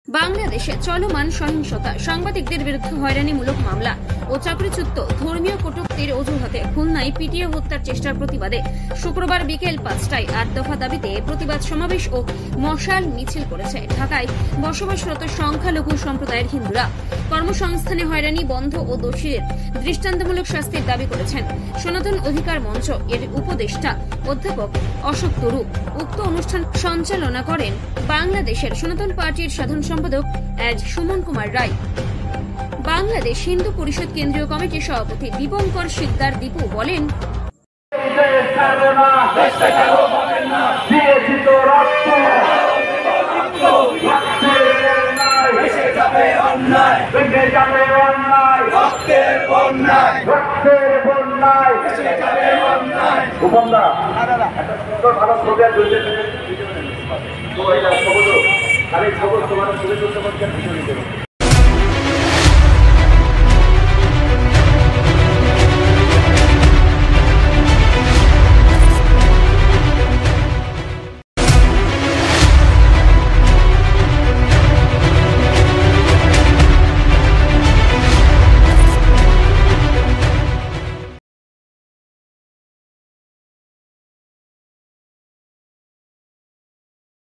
বাংলাদেশে চলমান সহিংসতা, সাংবাদিকদের বিরুদ্ধে হয়রানিমূলক মামলা ও চাকরিচ্যুত, ধর্মীয় কটূক্তির অজুহাতে খুলনায় পিটিয়ে হত্যার চেষ্টার প্রতিবাদে শুক্রবার বিকেল ৫টায় ৮ দফা দাবিতে প্রতিবাদ সমাবেশ ও মশাল মিছিল করেছে ঢাকায় বসবাসরত সংখ্যালঘু সম্প্রদায়ের হিন্দুরা। কর্মসংস্থানে হয়রানি বন্ধ ও দোষীদের দৃষ্টান্তমূলক শাস্তির দাবি করেছেন সনাতন অধিকার মঞ্চ এর উপদেষ্টা অধ্যাপক অশোক তরু। উক্ত অনুষ্ঠান সঞ্চালনা করেন বাংলাদেশের সনাতন পার্টির সাধারণ সম্পাদক এড সুমন কুমার রায়। বাংলাদেশ হিন্দু পরিষদ কেন্দ্রীয় কমিটির সভাপতি দীপঙ্কর শিকদার দীপু বলেন, আমি খবর তোমার